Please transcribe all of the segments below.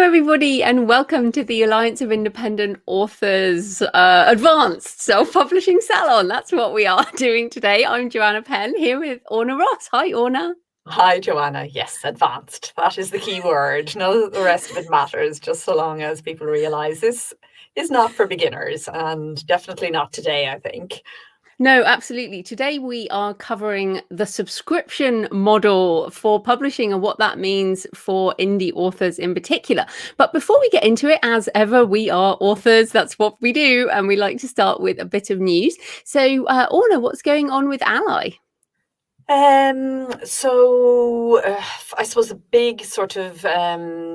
everybody, and welcome to the Alliance of Independent Authors Advanced Self-Publishing Salon. That's what we are doing today. I'm Joanna Penn, here with Orna Ross. Hi, Orna. Hi, Joanna. Yes, advanced. That is the key word. No, the rest of it matters, just so long as people realise this is not for beginners, and definitely not today, I think. No, absolutely. Today we are covering the subscription model for publishing and what that means for indie authors in particular. But before we get into it, as ever, we are authors. That's what we do. And we like to start with a bit of news. So, Orna, what's going on with Ally? I suppose the big sort of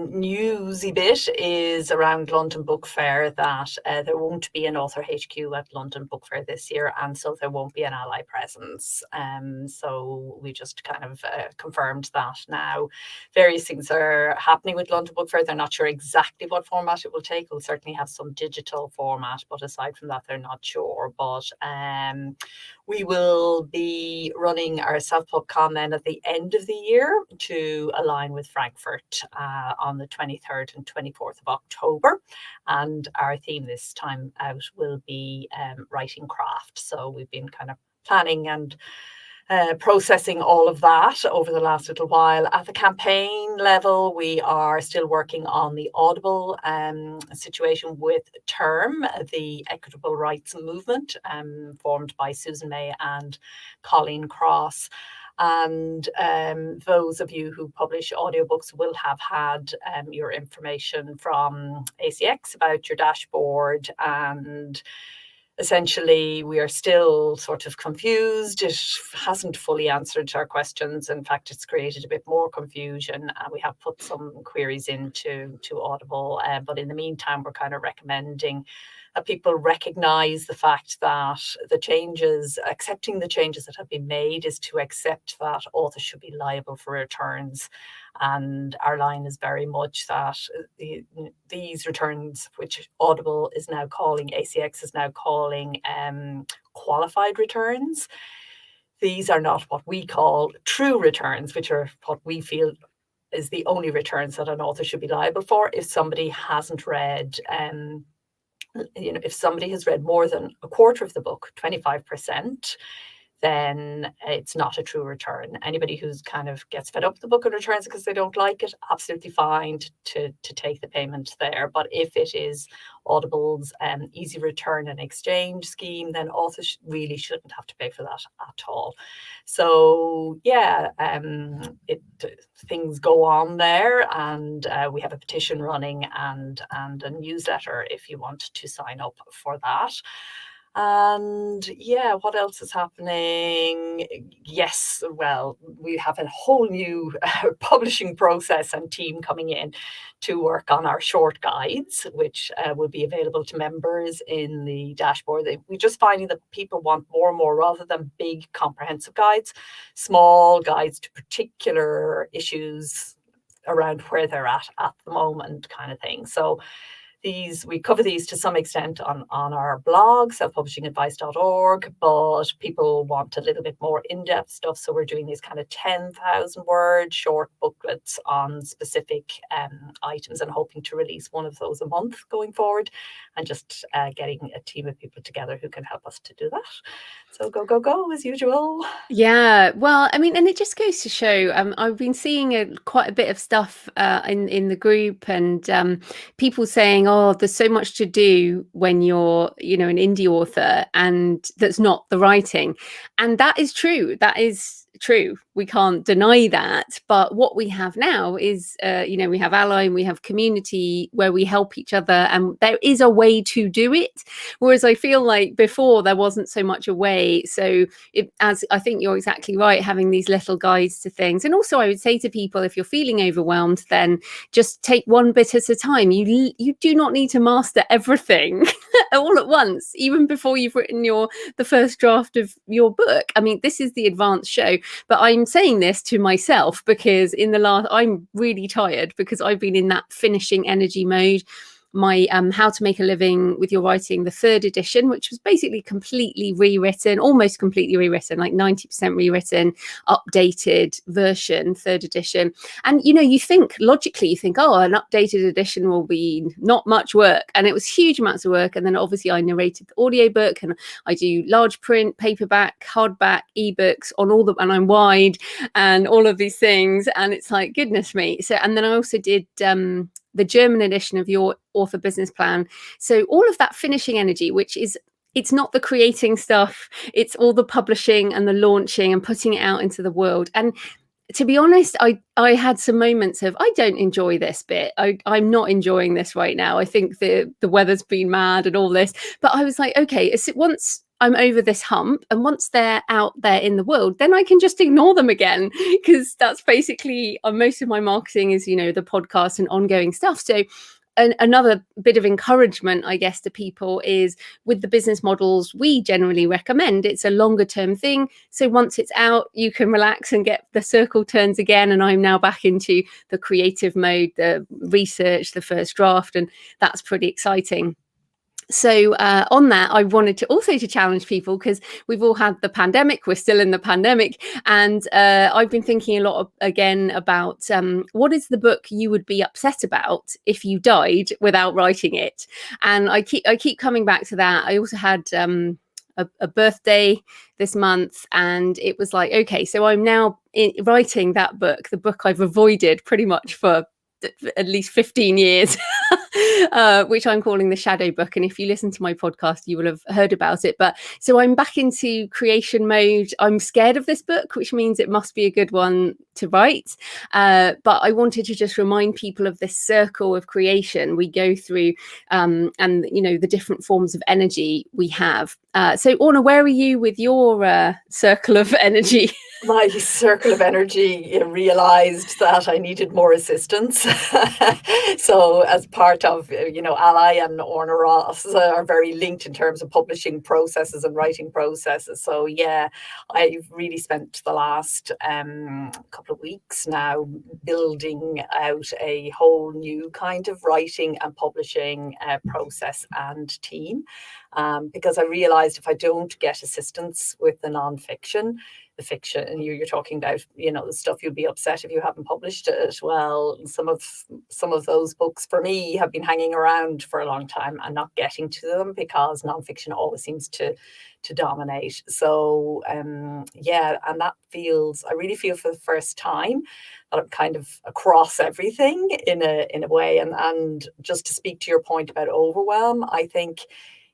newsy bit is around London Book Fair that there won't be an author HQ at London Book Fair this year, and so there won't be an Ally presence. So we just kind of confirmed that now. Various things are happening with London Book Fair. They're not sure exactly what format it will take. We'll certainly have some digital format, but aside from that, they're not sure. But we will be running our self-pub con then at the end of the year to align with Frankfurt on the 23rd and 24th of October. And our theme this time out will be writing craft. So we've been kind of planning and processing all of that over the last little while. At the campaign level, we are still working on the Audible situation with Term, the equitable rights movement formed by Susan May and Colleen Cross. And those of you who publish audiobooks will have had your information from ACX about your dashboard, and essentially, we are still sort of confused. It hasn't fully answered our questions. In fact, it's created a bit more confusion. We have put some queries into Audible, but in the meantime, we're kind of recommending that people recognise the fact that accepting the changes that have been made is to accept that authors should be liable for returns. And our line is very much that these returns, which Audible is now calling, ACX is now calling qualified returns, these are not what we call true returns, which are what we feel is the only returns that an author should be liable for if somebody hasn't read if somebody has read more than a quarter of the book, 25%, then it's not a true return. Anybody who's kind of gets fed up with the book and returns it because they don't like it, absolutely fine to take the payment there. But if it is Audible's easy return and exchange scheme, then authors really shouldn't have to pay for that at all. So yeah, things go on there, and we have a petition running and a newsletter if you want to sign up for that. And yeah, what else is happening? Yes, well, we have a whole new publishing process and team coming in to work on our short guides, which will be available to members in the dashboard. We're just finding that people want more and more, rather than big comprehensive guides, small guides to particular issues around where they're at the moment, kind of thing. So we cover these to some extent on our blog, selfpublishingadvice.org, but people want a little bit more in-depth stuff. So we're doing these kind of 10,000 word short booklets on specific items, and hoping to release one of those a month going forward, and just getting a team of people together who can help us to do that. So go as usual. Yeah, well, I mean, and it just goes to show, I've been seeing quite a bit of stuff in the group, and people saying, oh, there's so much to do when you're, an indie author, and that's not the writing. And that is true. That is true. We can't deny that. But what we have now is, we have Ally and we have community where we help each other, and there is a way to do it. Whereas I feel like before there wasn't so much a way. So as I think you're exactly right, having these little guides to things. And also I would say to people, if you're feeling overwhelmed, then just take one bit at a time. You do not need to master everything all at once, even before you've written the first draft of your book. I mean, this is the advanced show, but I'm saying this to myself because I'm really tired, because I've been in that finishing energy mode. my How to Make a Living with Your Writing, the 3rd edition, which was basically completely rewritten, almost completely rewritten, like 90% rewritten, updated version, 3rd edition. And you think logically, you think, oh, an updated edition will be not much work, and it was huge amounts of work. And then obviously I narrated the audiobook, and I do large print, paperback, hardback, ebooks on all the, and I'm wide and all of these things, and it's like, goodness me. So, and then I also did the German edition of Your Author Business Plan. So all of that finishing energy, which is, it's not the creating stuff, it's all the publishing and the launching and putting it out into the world. And to be honest, I had some moments of, I don't enjoy this bit. I'm not enjoying this right now. I think the weather's been mad and all this. But I was like, okay, once I'm over this hump and once they're out there in the world, then I can just ignore them again, because that's basically most of my marketing is, the podcast and ongoing stuff. So another bit of encouragement, I guess, to people is with the business models we generally recommend, it's a longer term thing. So once it's out, you can relax and get the circle turns again. And I'm now back into the creative mode, the research, the first draft, and that's pretty exciting. So on that, I wanted to also to challenge people, because we've all had the pandemic, we're still in the pandemic, and I've been thinking a lot again about what is the book you would be upset about if you died without writing it. And I keep coming back to that. I also had a birthday this month, and it was like, okay, so I'm now writing that book, the book I've avoided pretty much for at least 15 years, which I'm calling the shadow book. And if you listen to my podcast, you will have heard about it. But so I'm back into creation mode. I'm scared of this book, which means it must be a good one to write. But I wanted to just remind people of this circle of creation we go through, and the different forms of energy we have. So Orna, where are you with your circle of energy? My circle of energy realized that I needed more assistance. So as part of, Ally and Orna Ross are very linked in terms of publishing processes and writing processes. So yeah, I've really spent the last couple of weeks now building out a whole new kind of writing and publishing process and team. Because I realized if I don't get assistance with the nonfiction, the fiction, and you're talking about, the stuff you'll be upset if you haven't published it. Well, some of those books for me have been hanging around for a long time and not getting to them because nonfiction always seems to dominate. So and that I really feel for the first time that I'm kind of across everything in a way. And just to speak to your point about overwhelm, I think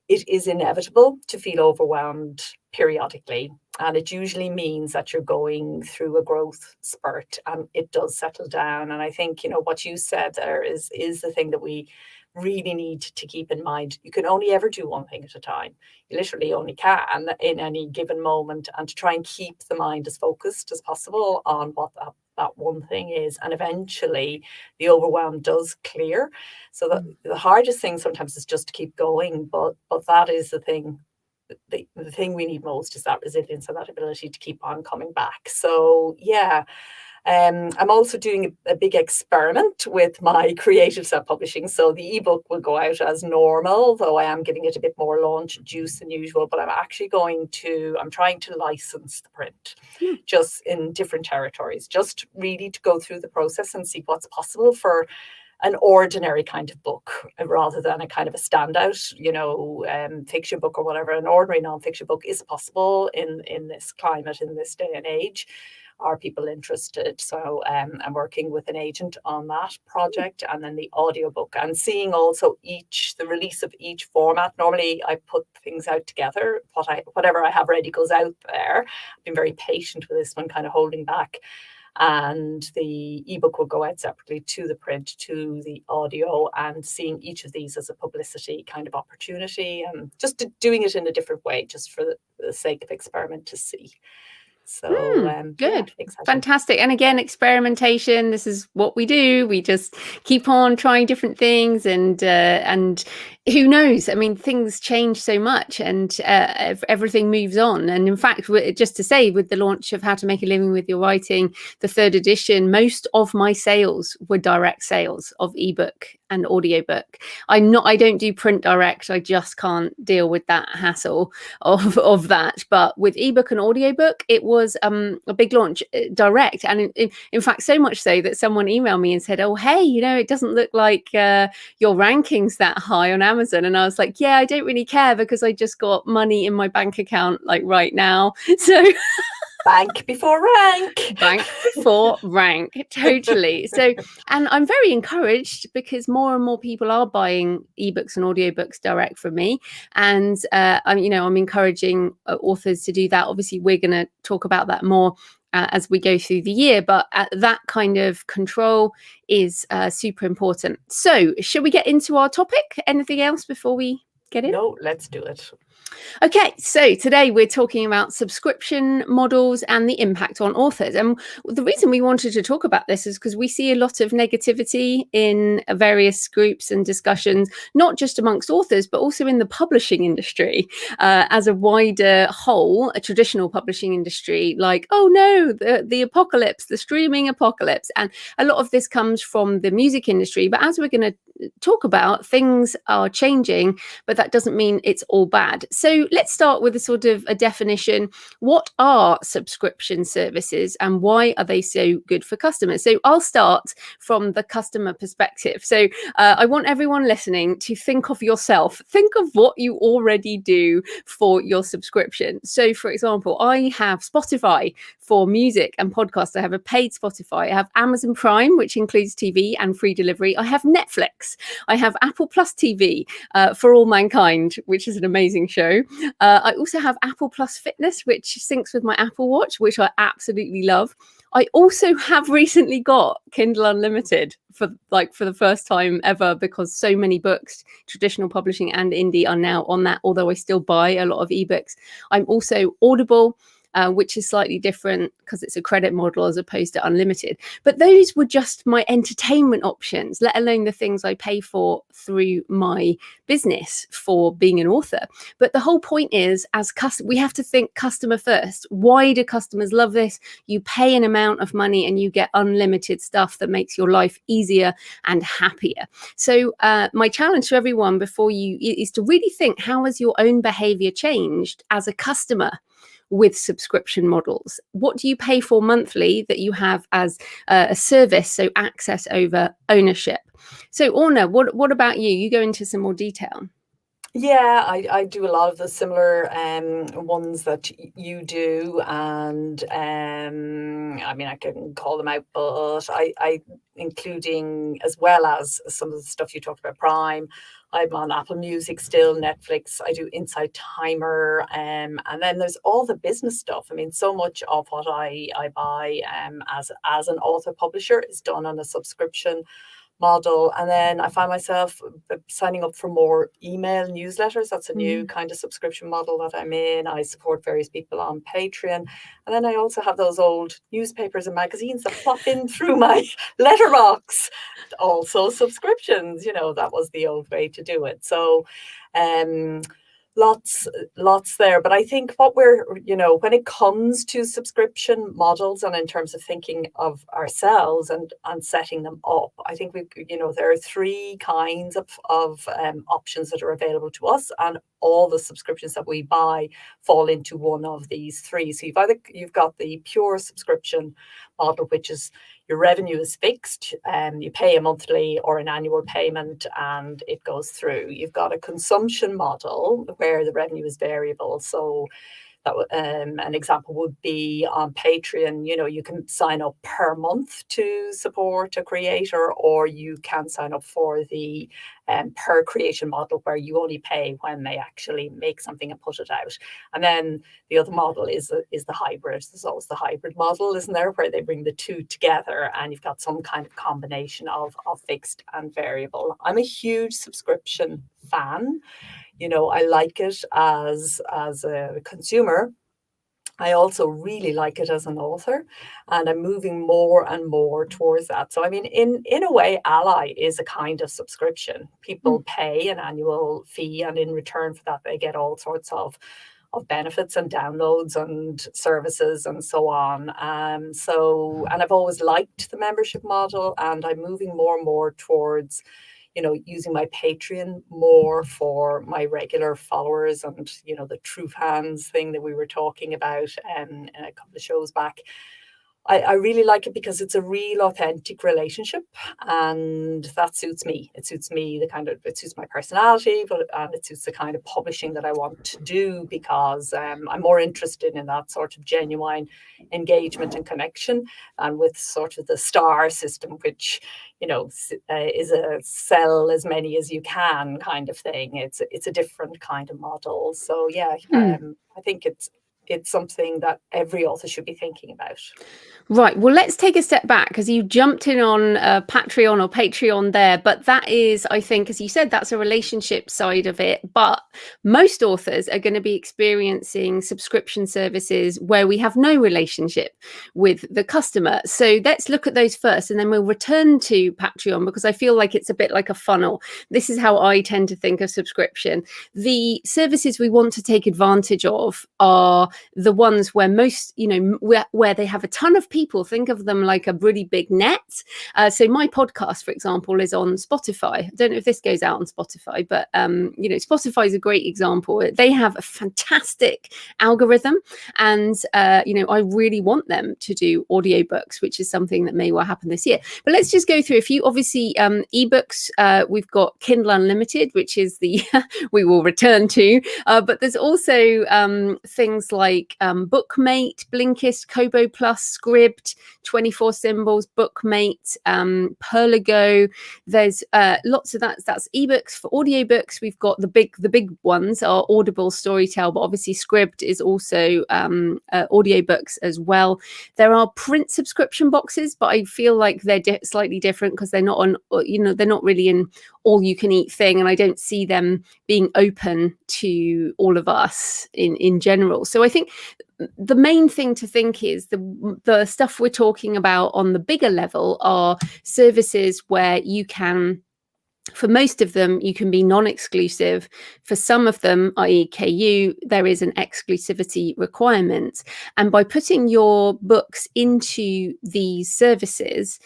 it is inevitable to feel overwhelmed periodically. And it usually means that you're going through a growth spurt and it does settle down. And I think, what you said there is the thing that we really need to keep in mind. You can only ever do one thing at a time. You literally only can in any given moment, and to try and keep the mind as focused as possible on what that one thing is, and eventually the overwhelm does clear. So that the hardest thing sometimes is just to keep going, but that is the thing. The thing we need most is that resilience and that ability to keep on coming back. So yeah. I'm also doing a big experiment with my creative self-publishing. So the ebook will go out as normal, though I am giving it a bit more launch juice than usual. But I'm trying to license the print just in different territories, just really to go through the process and see what's possible for an ordinary kind of book rather than a kind of a standout, fiction book or whatever. An ordinary nonfiction book is possible in this climate, in this day and age. Are people interested? So I'm working with an agent on that project, and then the audiobook, and seeing also the release of each format. Normally I put things out together. Whatever I have ready goes out there. I've been very patient with this one, kind of holding back. And the ebook will go out separately to the print, to the audio, and seeing each of these as a publicity kind of opportunity, and just doing it in a different way, just for the sake of experiment to see. So good. Fantastic. And again, experimentation, this is what we do. We just keep on trying different things, and who knows? I mean, things change so much, and everything moves on. And in fact, just to say, with the launch of How to Make a Living with Your Writing, the 3rd edition, most of my sales were direct sales of ebook and audiobook. I don't do print direct. I just can't deal with that hassle of that. But with ebook and audiobook, it was a big launch direct, and in fact, so much so that someone emailed me and said, "Oh, hey, it doesn't look like your rankings that high on Amazon." And I was like, yeah, I don't really care, because I just got money in my bank account like right now. So bank before rank. Bank before rank, totally. So, and I'm very encouraged, because more and more people are buying ebooks and audiobooks direct from me, and I'm encouraging authors to do that. Obviously, we're going to talk about that more as we go through the year, but that kind of control is super important. So, should we get into our topic? Anything else before we get in? No, let's do it. Okay, so today we're talking about subscription models and the impact on authors. And the reason we wanted to talk about this is because we see a lot of negativity in various groups and discussions, not just amongst authors, but also in the publishing industry as a wider whole, a traditional publishing industry, like, oh no, the apocalypse, the streaming apocalypse. And a lot of this comes from the music industry. But as we're going to talk about, things are changing, but that doesn't mean it's all bad. So let's start with a sort of a definition. What are subscription services, and why are they so good for customers? So I'll start from the customer perspective. So I want everyone listening to think of yourself. Think of what you already do for your subscription. So for example, I have Spotify for music and podcasts. I have a paid Spotify. I have Amazon Prime, which includes TV and free delivery. I have Netflix. I have Apple Plus TV for all mankind, which is an amazing show. I also have Apple Plus Fitness, which syncs with my Apple Watch, which I absolutely love. I also have recently got Kindle Unlimited for the first time ever, because so many books, traditional publishing and indie, are now on that, although I still buy a lot of ebooks. I'm also Audible, which is slightly different because it's a credit model as opposed to unlimited. But those were just my entertainment options, let alone the things I pay for through my business for being an author. But the whole point is, we have to think customer first. Why do customers love this? You pay an amount of money and you get unlimited stuff that makes your life easier and happier. So my challenge to everyone before you is to really think, how has your own behavior changed as a customer with subscription models? What do you pay for monthly that you have as a service, so access over ownership? So Orna, what about you? You go into some more detail. Yeah, I do a lot of the similar ones that you do, and I mean, I can call them out, but I including, as well as some of the stuff you talked about, Prime. I'm on Apple Music still, Netflix. I do Inside Timer, and then there's all the business stuff. I mean, so much of what I buy as an author publisher is done on a subscription model. And then I find myself signing up for more email newsletters. That's a new kind of subscription model that I'm in. I support various people on Patreon. And then I also have those old newspapers and magazines that pop in through my letterbox. Also subscriptions, that was the old way to do it. So lots there. But I think what when it comes to subscription models, and in terms of thinking of ourselves and setting them up, I think there are three kinds of options that are available to us, and all the subscriptions that we buy fall into one of these three. So you've got the pure subscription model, which is your revenue is fixed, you pay a monthly or an annual payment and it goes through. You've got a consumption model where the revenue is variable. So that an example would be on Patreon. You can sign up per month to support a creator, or you can sign up for the per creation model, where you only pay when they actually make something and put it out. And then the other model is the hybrid. There's always the hybrid model, isn't there, where they bring the two together and you've got some kind of combination of fixed and variable. I'm a huge subscription fan. I like it as a consumer. I also really like it as an author, and I'm moving more and more towards that. So, I mean, in a way, Ally is a kind of subscription. People pay an annual fee, and in return for that, they get all sorts of benefits and downloads and services and so on. And I've always liked the membership model, and I'm moving more and more towards, using my Patreon more for my regular followers and, the true fans thing that we were talking about in a couple of shows back. I really like it because it's a real authentic relationship, and that suits me. It suits me, it suits my personality, and it suits the kind of publishing that I want to do, because I'm more interested in that sort of genuine engagement and connection, and with sort of the star system, which, is a sell as many as you can kind of thing. It's a different kind of model. So yeah, I think it's something that every author should be thinking about. Right. Well, let's take a step back, because you jumped in on Patreon or Patreon there. But that is, I think, as you said, that's a relationship side of it. But most authors are going to be experiencing subscription services where we have no relationship with the customer. So let's look at those first, and then we'll return to Patreon, because I feel like it's a bit like a funnel. This is how I tend to think of subscription. The services we want to take advantage of are the ones where most, where they have a ton of people. Think of them like a really big net. So my podcast, for example, is on Spotify. I don't know if this goes out on Spotify, but Spotify is a great example. They have a fantastic algorithm, and I really want them to do audiobooks, which is something that may well happen this year. But let's just go through a few. Obviously, ebooks. We've got Kindle Unlimited, which is the we will return to. But there's also things like Bookmate, Blinkist, Kobo Plus, Scribd, 24 Symbols, Bookmate, Perligo. There's lots of that. That's ebooks. For audiobooks, we've got the big ones are Audible, Storytel, but obviously Scribd is also audiobooks as well. There are print subscription boxes, but I feel like they're slightly different, because they're not on, they're not really in all you can eat thing, and I don't see them being open to all of us in general. So I think the main thing to think is the stuff we're talking about on the bigger level are services where you can, for most of them, you can be non-exclusive. For some of them, i.e. KU, there is an exclusivity requirement. And by putting your books into these services,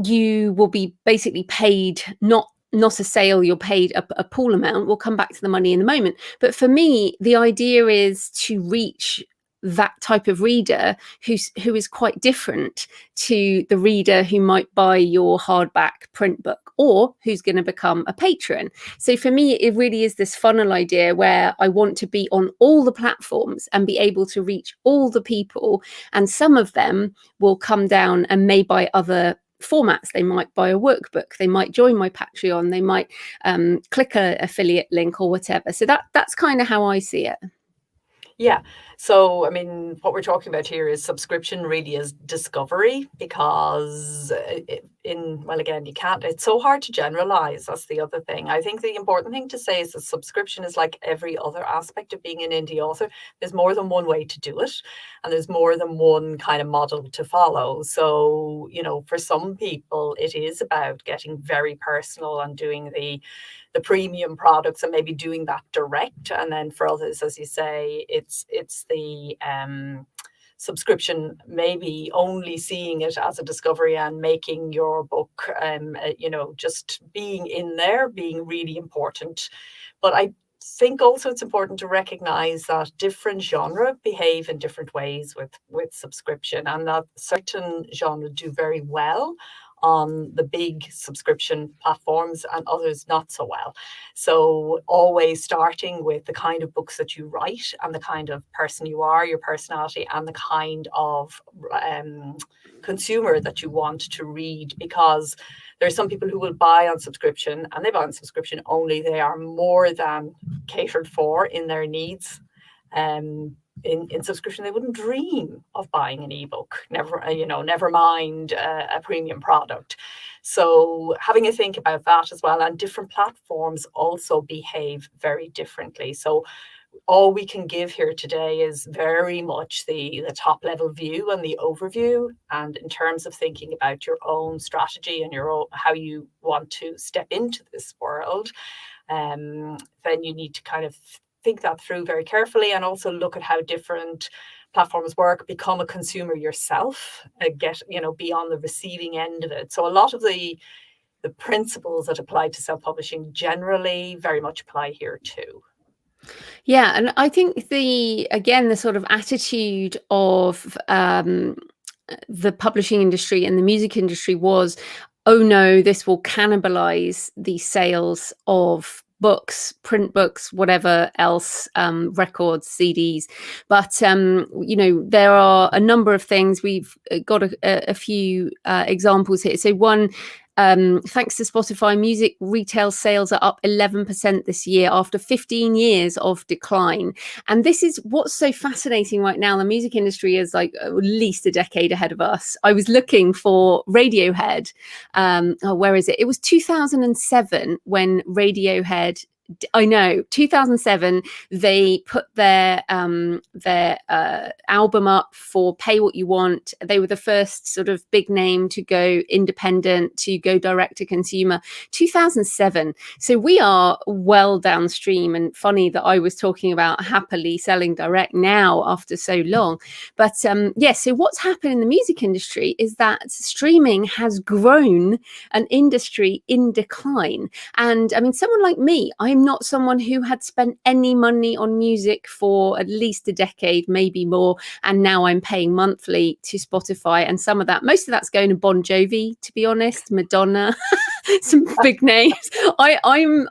you will be basically paid not a sale, you're paid a pool amount. We'll come back to the money in a moment. But for me, the idea is to reach that type of reader who is quite different to the reader who might buy your hardback print book, or who's going to become a patron. So for me, it really is this funnel idea where I want to be on all the platforms and be able to reach all the people. And some of them will come down and may buy other formats. They might buy a workbook, they might join my Patreon, they might click a affiliate link or whatever. So that's kind of how I see it. Yeah. So, I mean, what we're talking about here is subscription really is discovery, because again, you can't, it's so hard to generalize. That's the other thing. I think the important thing to say is that subscription is like every other aspect of being an indie author. There's more than one way to do it, and there's more than one kind of model to follow. So, for some people, it is about getting very personal and doing the premium products and maybe doing that direct. And then for others, as you say, it's the subscription, maybe only seeing it as a discovery and making your book, just being in there, being really important. But I think also it's important to recognize that different genre behave in different ways with subscription, and that certain genres do very well on the big subscription platforms and others not so well. So always starting with the kind of books that you write and the kind of person you are, your personality, and the kind of consumer that you want to read, because there are some people who will buy on subscription, and they buy on subscription only. They are more than catered for in their needs. In subscription, they wouldn't dream of buying an ebook, never mind a premium product. So having a think about that as well, and different platforms also behave very differently. So all we can give here today is very much the top level view and the overview. And in terms of thinking about your own strategy and your own, how you want to step into this world, then you need to kind of think that through very carefully, and also look at how different platforms work, become a consumer yourself, be on the receiving end of it. So a lot of the principles that apply to self-publishing generally very much apply here too. Yeah, and I think the sort of attitude of the publishing industry and the music industry was, oh no, this will cannibalize the sales of books, print books, whatever else, records, CDs. But there are a number of things. We've got a few examples here. So one, thanks to Spotify, music retail sales are up 11% this year after 15 years of decline. And this is what's so fascinating right now. The music industry is like at least a decade ahead of us. I was looking for Radiohead. Where is it? It was 2007 when Radiohead, I know, 2007, they put their album up for Pay What You Want. They were the first sort of big name to go independent, to go direct to consumer. 2007. So we are well downstream, and funny that I was talking about happily selling direct now after so long. But so what's happened in the music industry is that streaming has grown an industry in decline. And I mean, someone like me, I'm not someone who had spent any money on music for at least a decade, maybe more. And now I'm paying monthly to Spotify. And most of that's going to Bon Jovi, to be honest, Madonna, some big names. I'm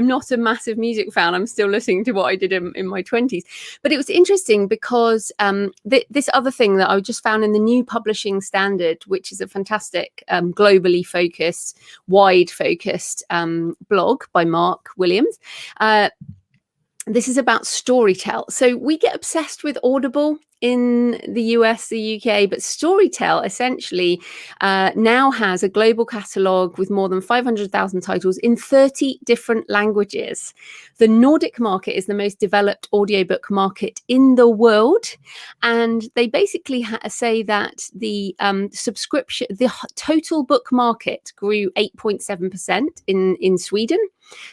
not a massive music fan. I'm still listening to what I did in my 20s. But it was interesting because this other thing that I just found in the new publishing standard, which is a fantastic globally focused, wide focused blog by Mark Williams. This is about Storytel. So we get obsessed with Audible in the US, the UK, but Storytel essentially now has a global catalogue with more than 500,000 titles in 30 different languages. The Nordic market is the most developed audiobook market in the world. And they basically say that the total book market grew 8.7% in Sweden.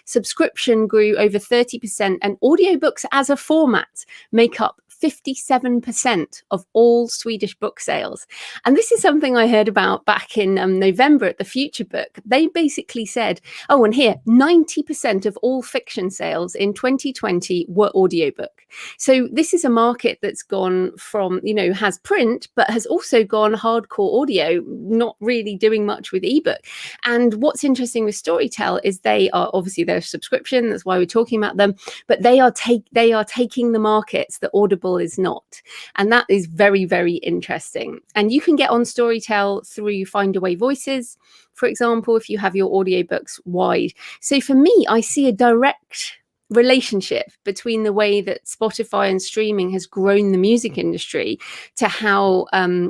Subscription grew over 30%, and audiobooks as a format make up 57% of all Swedish book sales. And this is something I heard about back in November at the Future Book. They basically said, oh, and here, 90% of all fiction sales in 2020 were audiobook. So this is a market that's gone from, has print, but has also gone hardcore audio, not really doing much with ebook. And what's interesting with Storytel is they are obviously their subscription. That's why we're talking about them. But they are taking the markets that Audible is not. And that is very, very interesting. And you can get on Storytel through Findaway Voices, for example, if you have your audiobooks wide. So for me, I see a direct relationship between the way that Spotify and streaming has grown the music industry to how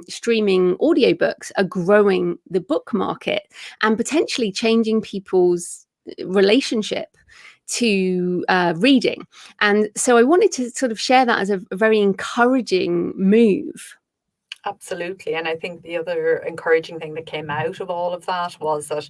streaming audiobooks are growing the book market and potentially changing people's relationship to reading. And so I wanted to sort of share that as a very encouraging move. Absolutely. And I think the other encouraging thing that came out of all of that was that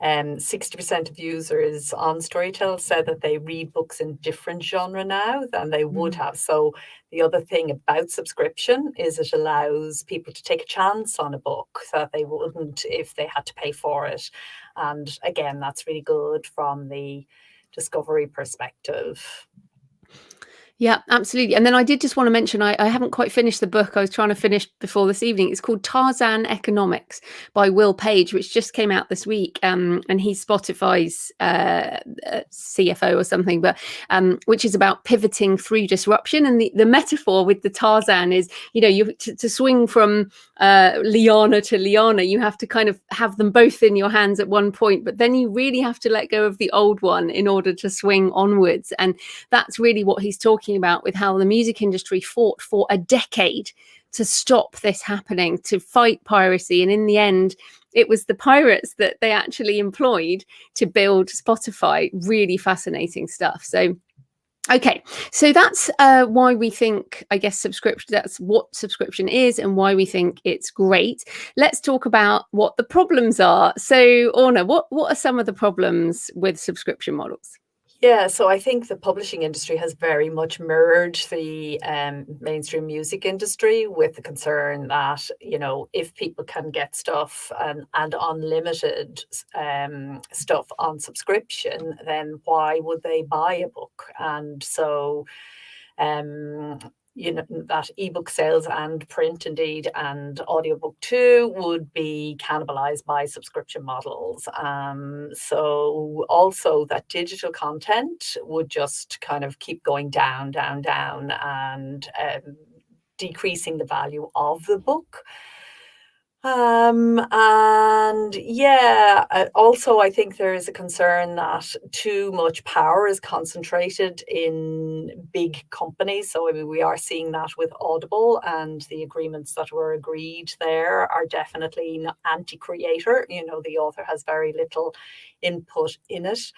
60% of users on Storytel said that they read books in different genre now than they would have. So the other thing about subscription is it allows people to take a chance on a book that they wouldn't if they had to pay for it. And again, that's really good from the discovery perspective. Yeah, absolutely. And then I did just want to mention, I haven't quite finished the book I was trying to finish before this evening. It's called Tarzan Economics by Will Page, which just came out this week. And he's Spotify's CFO or something, but which is about pivoting through disruption. And the metaphor with the Tarzan is, to swing from liana to liana, you have to kind of have them both in your hands at one point, but then you really have to let go of the old one in order to swing onwards. And that's really what he's talking about with how the music industry fought for a decade to stop this happening, to fight piracy. And in the end, it was the pirates that they actually employed to build Spotify. Really fascinating stuff. So Okay, so that's why we think, I guess, subscription, that's what subscription is and why we think it's great. Let's talk about what the problems are. So, Orna, what are some of the problems with subscription models? Yeah, so I think the publishing industry has very much mirrored the mainstream music industry, with the concern that, you know, if people can get stuff and unlimited stuff on subscription, then why would they buy a book? And so um, you know, that ebook sales and print indeed and audiobook too would be cannibalized by subscription models. So also that digital content would just kind of keep going down, down, down, and decreasing the value of the book. And yeah, also I think there is a concern that too much power is concentrated in big companies. So I mean, we are seeing that with Audible, and the agreements that were agreed there are definitely anti-creator. You know, the author has very little input in it.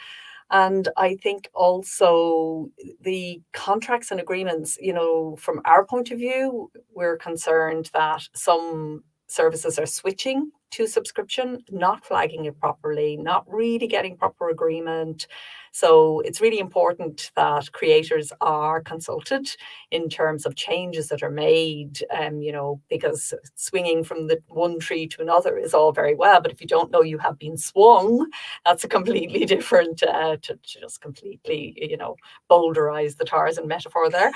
And I think also the contracts and agreements, you know, from our point of view, we're concerned that some services are switching to subscription, not flagging it properly, not really getting proper agreement. So it's really important that creators are consulted in terms of changes that are made, you know, because swinging from the one tree to another is all very well, but if you don't know you have been swung, that's a completely different, to just completely, you know, boulderize the Tarzan metaphor there.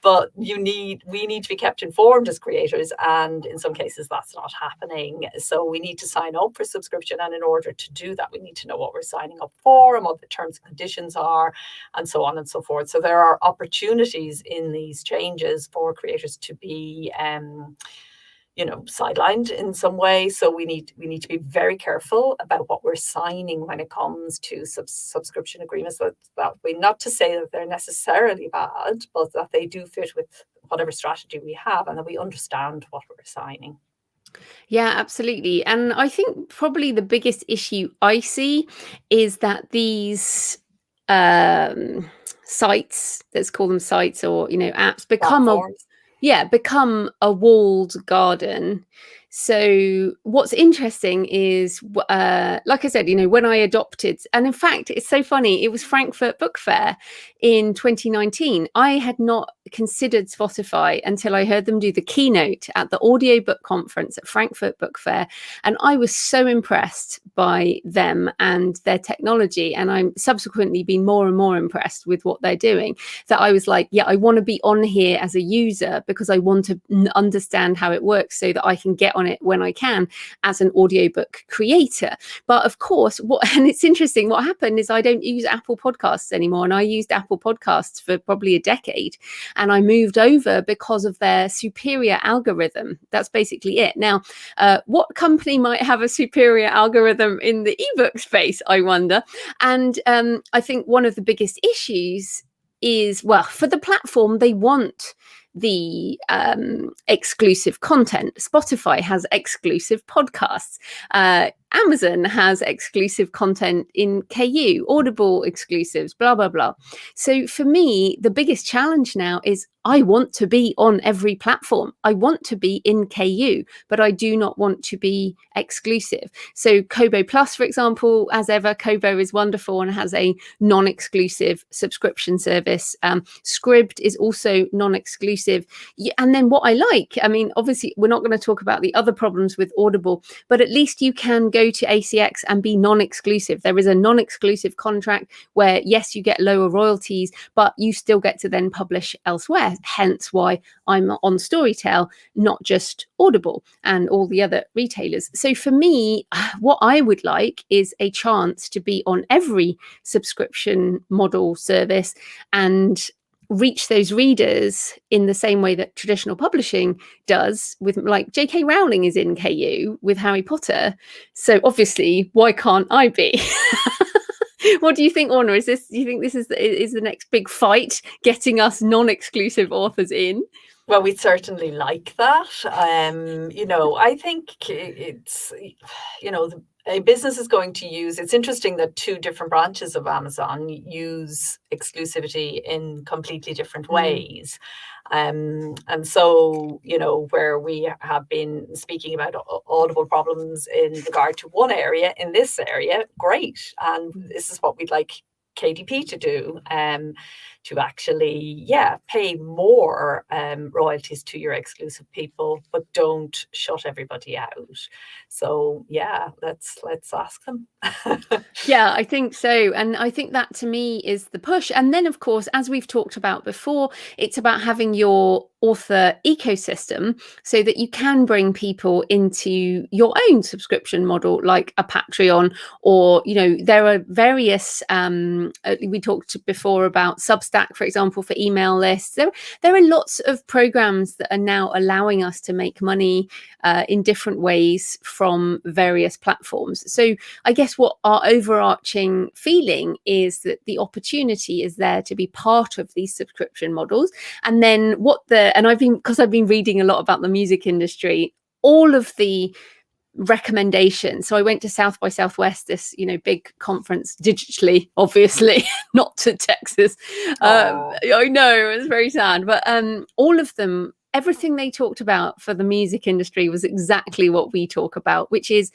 But we need to be kept informed as creators, and in some cases that's not happening. So we need to sign up for subscription, and in order to do that, we need to know what we're signing up for and what the terms and conditions are, and so on and so forth. So there are opportunities in these changes for creators to be you know, sidelined in some way. So we need to be very careful about what we're signing when it comes to subscription agreements. That way, not to say that they're necessarily bad, but that they do fit with whatever strategy we have, and that we understand what we're signing. Yeah, absolutely. And I think probably the biggest issue I see is that these sites, let's call them sites, or, you know, apps, Platforms. become a walled garden. So what's interesting is, like I said, you know, when I adopted, and in fact, it's so funny, it was Frankfurt Book Fair in 2019. I had not considered Spotify until I heard them do the keynote at the audiobook conference at Frankfurt Book Fair. And I was so impressed by them and their technology. And I'm subsequently been more and more impressed with what they're doing, that I was like, yeah, I want to be on here as a user because I want to understand how it works so that I can get on it when I can as an audiobook creator. But of course, and it's interesting, what happened is I don't use Apple Podcasts anymore. And I used Apple Podcasts for probably a decade. And I moved over because of their superior algorithm. That's basically it. Now, what company might have a superior algorithm in the ebook space, I wonder? And I think one of the biggest issues is, well, for the platform, they want the exclusive content. Spotify has exclusive podcasts. Amazon has exclusive content in KU, Audible exclusives, blah, blah, blah. So for me, the biggest challenge now is I want to be on every platform. I want to be in KU, but I do not want to be exclusive. So Kobo Plus, for example, as ever, Kobo is wonderful and has a non-exclusive subscription service. Scribd is also non-exclusive. And then what I like, I mean, obviously, we're not going to talk about the other problems with Audible, but at least you can go to ACX and be non-exclusive. There is a non-exclusive contract where, yes, you get lower royalties, but you still get to then publish elsewhere. Hence why I'm on Storytel, not just Audible and all the other retailers. So for me, what I would like is a chance to be on every subscription model service and reach those readers in the same way that traditional publishing does, with, like, J.K. Rowling is in KU with Harry Potter. So obviously, why can't I be? What do you think, Orna? Do you think this is the next big fight, getting us non-exclusive authors in? Well, we'd certainly like that. I think it's, a business is going to use, it's interesting that two different branches of Amazon use exclusivity in completely different ways. And so, where we have been speaking about audible problems in regard to one area, in this area, great. And this is what we'd like KDP to do, to actually, pay more royalties to your exclusive people, but don't shut everybody out. So let's ask them. Yeah, I think so. And I think that to me is the push. And then, of course, as we've talked about before, it's about having your author ecosystem so that you can bring people into your own subscription model, like a Patreon, or, there are various, we talked before about Substack, for example, for email lists. There are lots of programs that are now allowing us to make money in different ways from various platforms. So I guess what our overarching feeling is that the opportunity is there to be part of these subscription models. And then because I've been reading a lot about the music industry, all of the recommendations. So I went to South by Southwest, this big conference digitally, obviously, not to Texas. I know, it was very sad, but all of them, everything they talked about for the music industry was exactly what we talk about, which is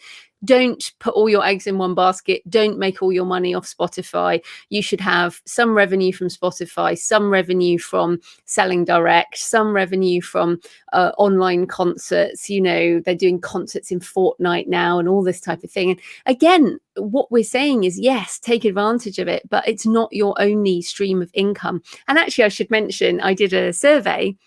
don't put all your eggs in one basket. Don't make all your money off Spotify. You should have some revenue from Spotify, some revenue from selling direct, some revenue from online concerts. They're doing concerts in Fortnite now and all this type of thing. And again, what we're saying is, yes, take advantage of it, but it's not your only stream of income. And actually, I should mention, I did a survey.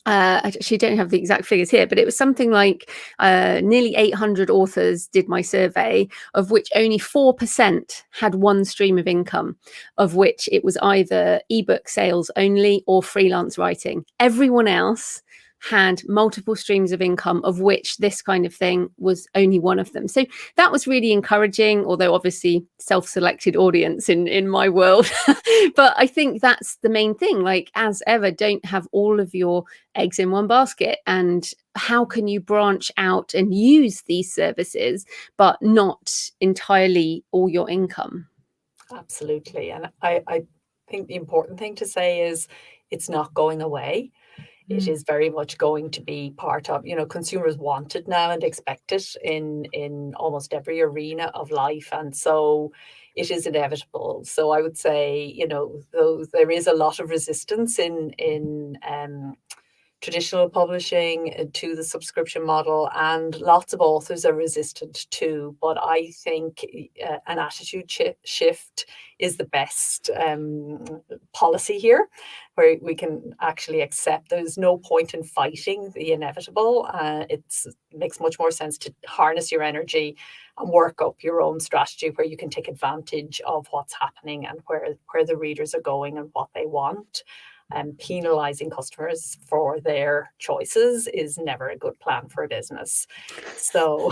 I actually don't have the exact figures here, but it was something like nearly 800 authors did my survey, of which only 4% had one stream of income, of which it was either ebook sales only or freelance writing. Everyone else had multiple streams of income, of which this kind of thing was only one of them. So that was really encouraging, although obviously self-selected audience in my world. But I think that's the main thing. Like, as ever, don't have all of your eggs in one basket. And how can you branch out and use these services, but not entirely all your income? Absolutely. And I think the important thing to say is it's not going away. It is very much going to be part of, consumers want it now and expect it in almost every arena of life. And so it is inevitable. So I would say, though there is a lot of resistance in traditional publishing to the subscription model, and lots of authors are resistant too. But I think an attitude shift is the best policy here, where we can actually accept there's no point in fighting the inevitable. It makes much more sense to harness your energy and work up your own strategy where you can take advantage of what's happening and where the readers are going and what they want. And penalizing customers for their choices is never a good plan for a business. So,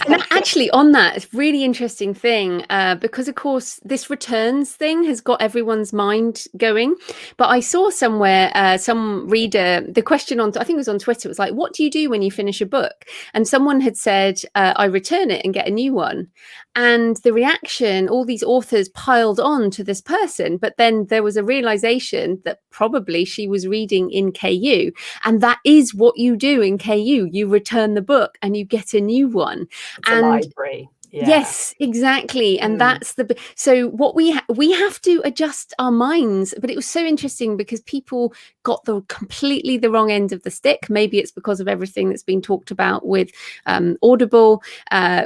and actually, on that, it's a really interesting thing because, of course, this returns thing has got everyone's mind going. But I saw somewhere some reader, the question I think it was on Twitter, was like, "What do you do when you finish a book?" And someone had said, "I return it and get a new one." And the reaction, all these authors piled on to this person, but then there was a realization that probably she was reading in KU, and that is what you do in KU. You return the book and you get a new one. It's a library. Yeah. Yes, exactly. And that's so what we have to adjust our minds. But it was so interesting because people got completely the wrong end of the stick. Maybe it's because of everything that's been talked about with Audible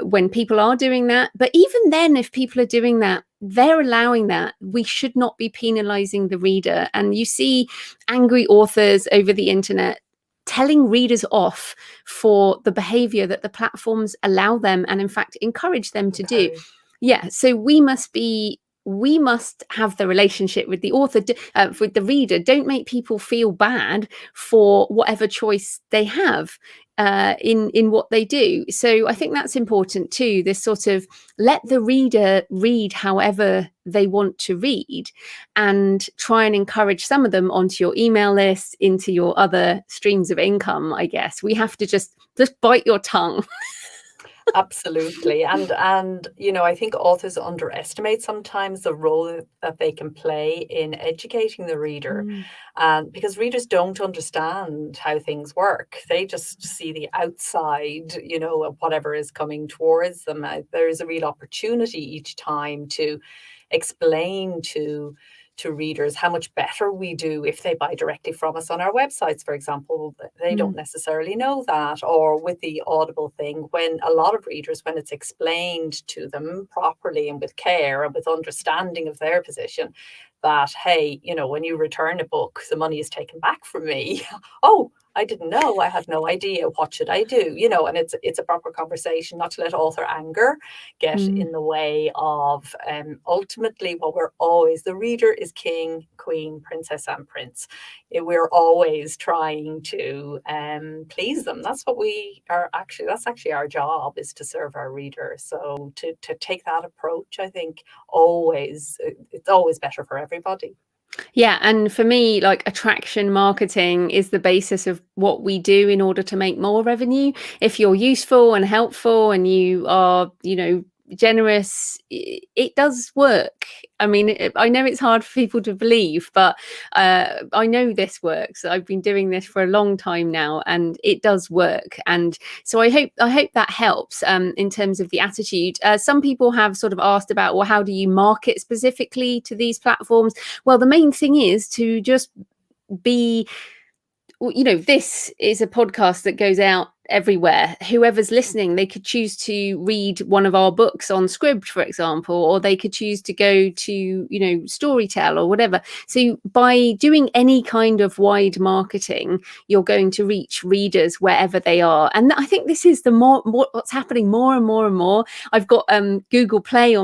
when people are doing that. But even then, if people are doing that, they're allowing that. We should not be penalizing the reader. And you see angry authors over the internet telling readers off for the behavior that the platforms allow them and in fact encourage them to do. Yeah, so we must have the relationship with the author, with the reader. Don't make people feel bad for whatever choice they have. in what they do. So I think that's important too, this sort of let the reader read however they want to read, and try and encourage some of them onto your email list, into your other streams of income. I guess we have to just bite your tongue. Absolutely. And you know, I think authors underestimate sometimes the role that they can play in educating the reader. And because readers don't understand how things work, they just see the outside, you know, of whatever is coming towards them. There is a real opportunity each time to explain to readers how much better we do if they buy directly from us on our websites, for example. They don't necessarily know that. Or with the Audible thing, when a lot of readers, when it's explained to them properly and with care and with understanding of their position, that, hey, you know, when you return a book, the money is taken back from me. Oh, I didn't know. I had no idea. What should I do? You know, and it's a proper conversation, not to let author anger get in the way of ultimately what we're always, the reader is king, queen, princess, and prince. We're always trying to please them. That's what we are actually, that's actually our job, is to serve our reader. So to take that approach, I think it's always better for everybody. Yeah, and for me, like, attraction marketing is the basis of what we do in order to make more revenue. If you're useful and helpful and you are, you know, generous, it does work. I mean, I know it's hard for people to believe, but I know this works. I've been doing this for a long time now, and it does work. And so I hope that helps in terms of the attitude. Some people have sort of asked about, well, how do you market specifically to these platforms? Well, the main thing is to just be, you know, this is a podcast that goes out everywhere. Whoever's listening, they could choose to read one of our books on Scribd, for example, or they could choose to go to, you know, Storytel or whatever. So by doing any kind of wide marketing, you're going to reach readers wherever they are. And I think this is the more what's happening more and more and more. I've got Google Play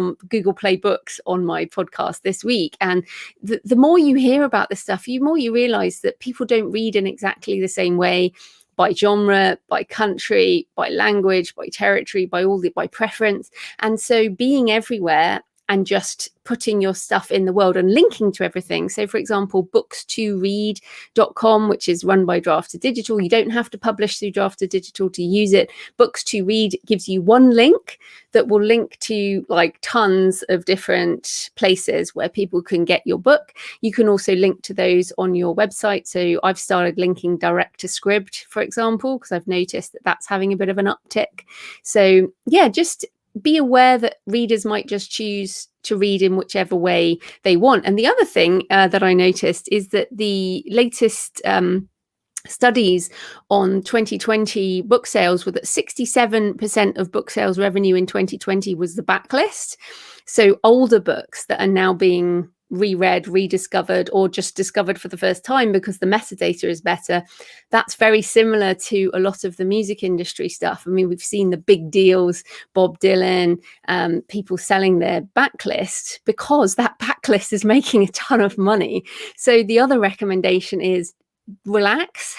Books on my podcast this week, and the more you hear about this stuff, the more you realize that people don't read in exactly the same way, by genre, by country, by language, by territory, by preference. And so being everywhere and just putting your stuff in the world and linking to everything. So, for example, books2read.com, which is run by Draft2Digital. You don't have to publish through Draft2Digital to use it. Books2Read gives you one link that will link to like tons of different places where people can get your book. You can also link to those on your website. So I've started linking direct to Scribd, for example, because I've noticed that that's having a bit of an uptick. So yeah, just be aware that readers might just choose to read in whichever way they want. And the other thing that I noticed is that the latest studies on 2020 book sales were that 67% of book sales revenue in 2020 was the backlist. So older books that are now being reread, rediscovered, or just discovered for the first time because the metadata is better. That's very similar to a lot of the music industry stuff. I mean, we've seen the big deals, Bob Dylan, people selling their backlist because that backlist is making a ton of money. So the other recommendation is relax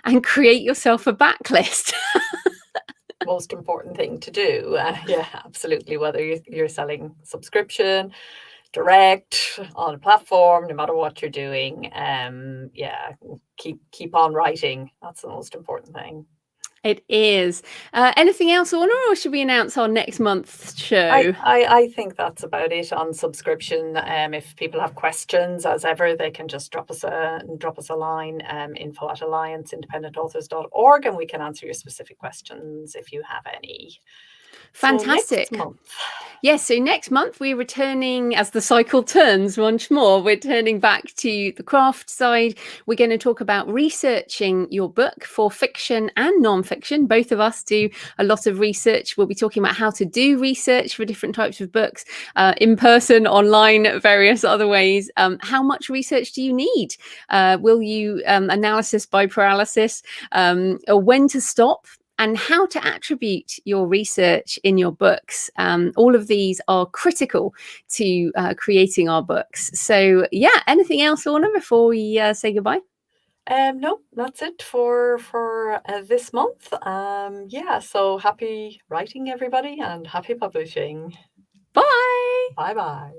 and create yourself a backlist. Most important thing to do. Yeah, absolutely. Whether you're selling subscription, direct, on a platform, no matter what you're doing, yeah, keep on writing. That's the most important thing. It is. Anything else, Orna, or should we announce our next month's show? I think that's about it on subscription. If people have questions, as ever, they can just drop us a line, info@allianceindependentauthors.org, and we can answer your specific questions if you have any. Fantastic. So next month. Yes, so next month we're returning, as the cycle turns once more, we're turning back to the craft side. We're going to talk about researching your book for fiction and non-fiction. Both of us do a lot of research. We'll be talking about how to do research for different types of books, in person, online, various other ways. How much research do you need? Will you analysis by paralysis, or when to stop? And how to attribute your research in your books. All of these are critical to creating our books. So yeah, anything else, Orna, before we say goodbye? No, that's it for this month. Yeah, so happy writing, everybody, and happy publishing. Bye. Bye bye.